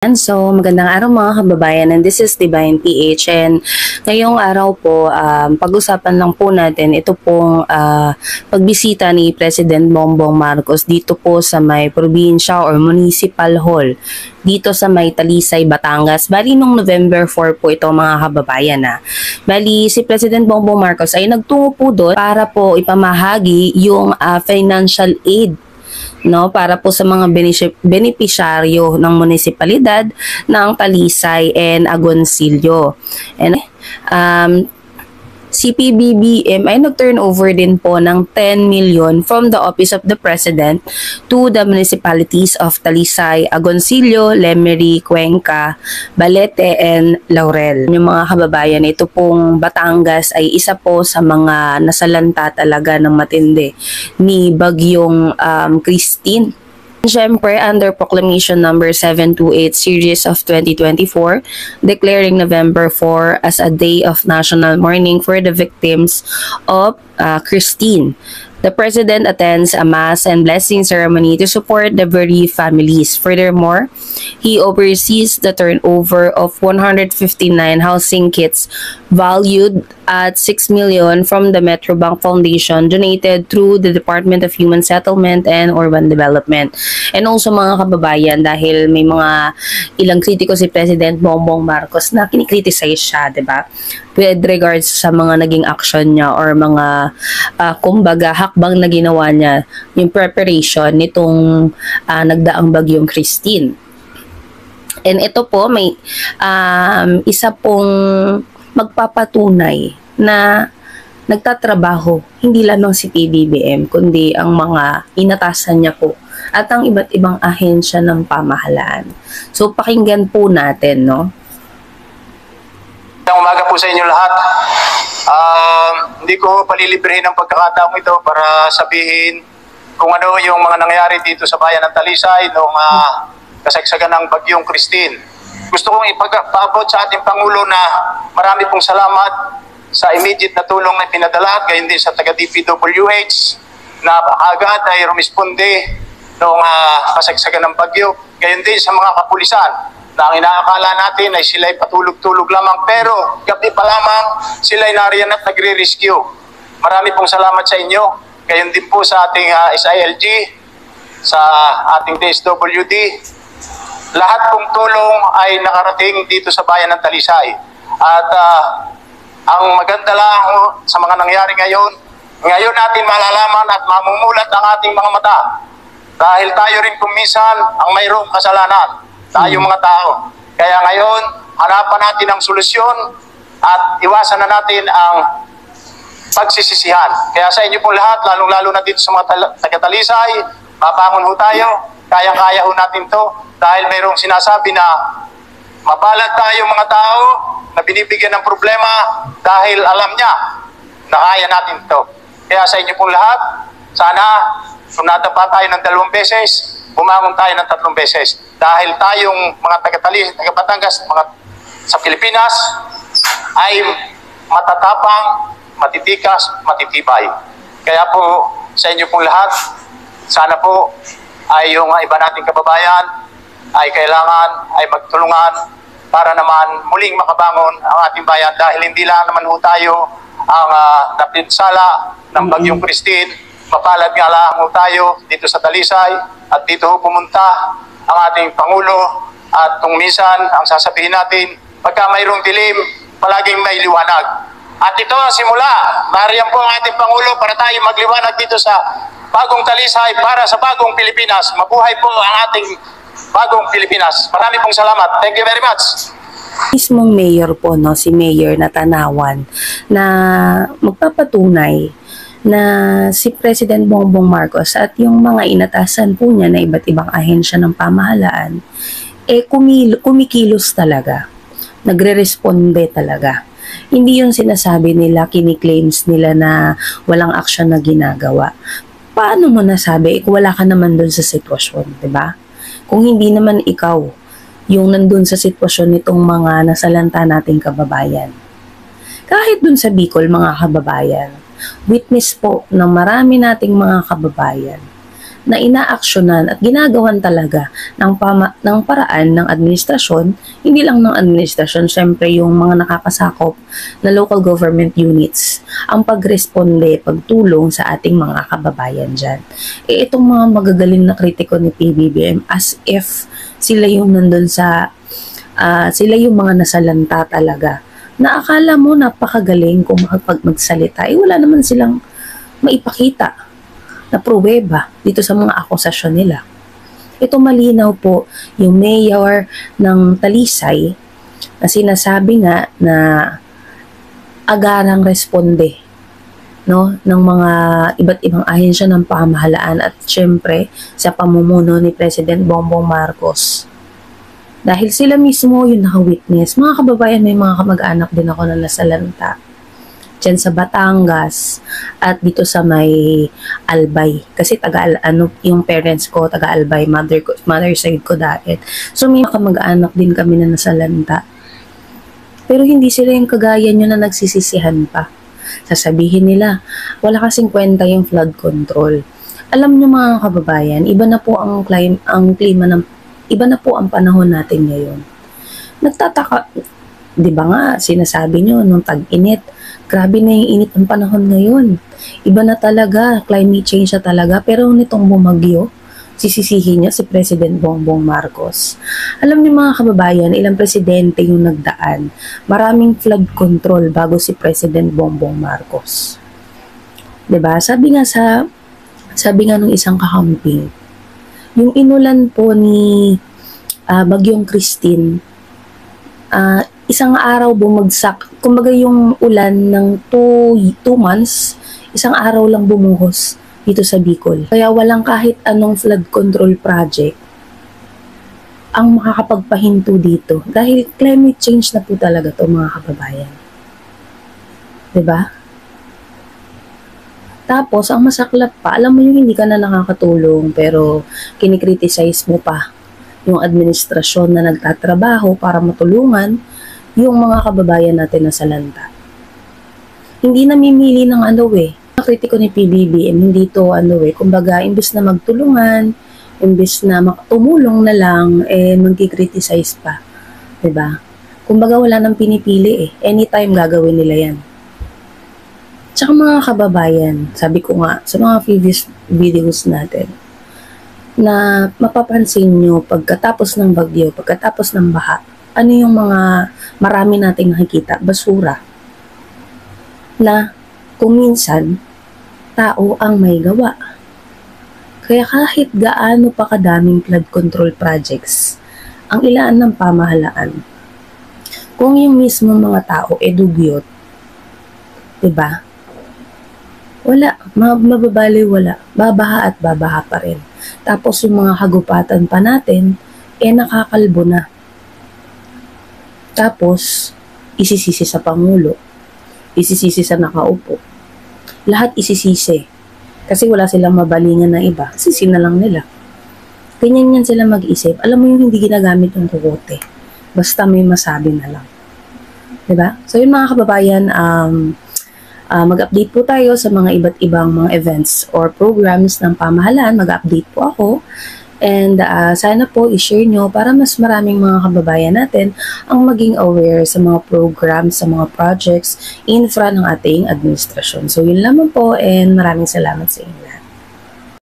And so, magandang araw mga kababayan, and this is Divine PH, and ngayong araw po, pag-usapan lang po natin ito pong pagbisita ni President Bongbong Marcos dito po sa may probinsya or municipal hall dito sa may Talisay, Batangas. Bali nung November 4 po ito mga kababayan Bali si President Bongbong Marcos ay nagtungo po doon para po ipamahagi yung financial aid para po sa mga benepisyaryo ng munisipalidad ng Talisay and Agoncillo. And si PBBM ay nag-turn over din po ng 10 million from the Office of the President to the municipalities of Talisay, Agoncillo, Lemery, Cuenca, Balete, and Laurel. Yung mga kababayan, ito pong Batangas ay isa po sa mga nasalanta talaga ng matindi ni Bagyong Christine. Siyempre, under Proclamation number 728 series of 2024, declaring November 4 as a day of national mourning for the victims of Christine. The President attends a mass and blessing ceremony to support the bereaved families. Furthermore, he oversees the turnover of 159 housing kits valued at 6 million from the Metrobank Foundation donated through the Department of Human Settlement and Urban Development. And also mga kababayan, dahil may mga ilang kritiko si President Bongbong Marcos na kinikriticize siya, diba? With regards sa mga naging action niya or mga kumbaga hakbang na ginawa niya yung preparation nitong nagdaang bagyong Christine. And ito po may isa pong magpapatunay na nagtatrabaho hindi lamang si PBBM kundi ang mga inatasan niya po at ang iba't ibang ahensya ng pamahalaan. So pakinggan po natin, no? Umaga po sa inyo lahat. Hindi ko palilibrihin ang pagkakataong ito para sabihin kung ano yung mga nangyari dito sa bayan ng Talisay noong kasagsagan ng bagyong Christine. Gusto kong ipag-paabot sa ating Pangulo na marami pong salamat sa immediate na tulong na pinadala, gayon din sa taga-DPWH na agad ay rumisponde noong kasagsagan ng bagyo, gayon din sa mga kapulisan na ang inaakala natin ay sila'y patulog-tulog lamang, pero gabi pa lamang sila'y nariyan at nagre-rescue. Marami pong salamat sa inyo. Gayon din po sa ating SILG, sa ating DSWD. Lahat pong tulong ay nakarating dito sa bayan ng Talisay. At ang maganda lang sa mga nangyari ngayon natin malalaman at mamumulat ang ating mga mata. Dahil tayo rin kuminsan ang mayroong kasalanan. Tayong mga tao. Kaya ngayon, hanapan natin ang solusyon at iwasan na natin ang pagsisisihan. Kaya sa inyo po lahat, lalong-lalo na dito sa mga taga-Talisay, mabangon ho tayo, kaya-kaya ho natin to dahil mayroong sinasabi na mabalag tayo mga tao na binibigyan ng problema dahil alam niya na kaya natin to. Kaya sa inyo po lahat, sana kung nadapa tayo ng 2 beses, bumangon tayo ng 3 beses. Dahil tayong mga taga-Talisay, taga-Batangas, mga sa Pilipinas, ay matatapang, matitikas, matitibay. Kaya po sa inyo pong lahat, sana po ay yung iba nating kababayan ay kailangan ay magtulungan para naman muling makabangon ang ating bayan dahil hindi lang naman ho tayo ang napinsala ng bagyong Christine. Mapalad nga lang ho tayo dito sa Talisay at dito ho pumunta ang ating Pangulo at kung minsan ang sasabihin natin, pagka mayroong dilim, palaging may liwanag. At ito ang simula. Nariyan po ang ating Pangulo para tayo magliwanag dito sa bagong Talisay para sa bagong Pilipinas. Mabuhay po ang ating bagong Pilipinas. Marami pong salamat. Thank you very much. Mismong mayor po, no, si Mayor Natanawan, na magpapatunay na si President Bongbong Marcos at yung mga inatasan po niya na iba't ibang ahensya ng pamahalaan, kumikilos talaga. Nagre-responde talaga. Hindi yung sinasabi nila, kini-claims nila na walang aksyon na ginagawa. Paano mo nasabi? Wala ka naman doon sa sitwasyon, di ba? Kung hindi naman ikaw yung nandun sa sitwasyon nitong mga nasalanta nating kababayan. Kahit dun sa Bicol, mga kababayan, witness po ng marami nating mga kababayan na inaaksyonan at ginagawan talaga ng paraan ng administrasyon, hindi lang ng administrasyon, syempre yung mga nakakasakop na local government units, ang pagresponde, pagtulong sa ating mga kababayan dyan. Itong mga magagaling na kritiko ni PBBM, as if sila yung nandun sa, sila yung mga nasalanta talaga, na akala mo napakagaling kung magsalita, wala naman silang maipakita na pruweba dito sa mga akusasyon nila. Ito malinaw po yung mayor ng Talisay na sinasabi nga na agarang responde, no, ng mga iba't ibang ahensya ng pamahalaan at syempre sa pamumuno ni President Bongbong Marcos. Dahil sila mismo yung naka-witness. Mga kababayan, may mga kamag-anak din ako na nasalanta dyan sa Batangas at dito sa may Albay. Kasi yung parents ko, taga Albay, mother side ko dahil. So may kamag-anak din kami na nasalanta. Pero hindi sila yung kagaya nyo na nagsisisihan pa. Sasabihin nila, wala kasing kwenta yung flood control. Alam nyo mga kababayan, iba na po ang klima ng, iba na po ang panahon natin ngayon. Nagtataka, di ba nga, sinasabi nyo nung tag-init, grabe na yung init ng panahon ngayon. Iba na talaga, climate change na talaga. Pero nitong bumagyo, sisisihin niya si President Bongbong Marcos. Alam niyo mga kababayan, ilang presidente yung nagdaan. Maraming flood control bago si President Bongbong Marcos. 'Di ba? Sabi nga nung isang kakamping, yung inulan po ni Bagyong Christine, isang araw bumagsak. Kumbaga yung ulan ng 2 months, isang araw lang bumuhos dito sa Bicol. Kaya walang kahit anong flood control project ang makakapagpahinto dito. Dahil climate change na po talaga to mga kababayan. 'Di ba? Tapos, ang masaklap pa, alam mo yung hindi ka na nakakatulong pero kinikriticize mo pa yung administrasyon na nagtatrabaho para matulungan yung mga kababayan natin na salanta. Hindi namimili ng kritiko ni PBBM, hindi to kumbaga, imbes na magtulungan, imbes na tumulong na lang, magkikriticize pa. 'Di ba? Kumbaga, wala nang pinipili anytime gagawin nila yan. Tsaka mga kababayan, sabi ko nga sa mga previous videos natin, na mapapansin nyo pagkatapos ng bagyo, pagkatapos ng baha, ano yung mga marami nating nakikita? Basura. Na kung minsan, tao ang may gawa. Kaya kahit gaano pa kadaming flood control projects ang ilaan ng pamahalaan, kung yung mismo mga tao dugyot, diba? Wala, mababali wala, babaha at babaha pa rin. Tapos yung mga hagupatan pa natin, nakakalbo na. Tapos, isisisi sa Pangulo, isisisi sa nakaupo. Lahat isisisi. Kasi wala silang mabalingan na iba, sisi na lang nila. Ganyan yan sila mag-isip. Alam mo yung hindi ginagamit yung kukote. Basta may masabi na lang. Diba? So yun mga kababayan, mag-update po tayo sa mga iba't ibang mga events or programs ng pamahalaan. Mag-update po ako. And sana po i-share nyo para mas maraming mga kababayan natin ang maging aware sa mga programs, sa mga projects infra ng ating administrasyon. So yun lamang po and maraming salamat sa inyo.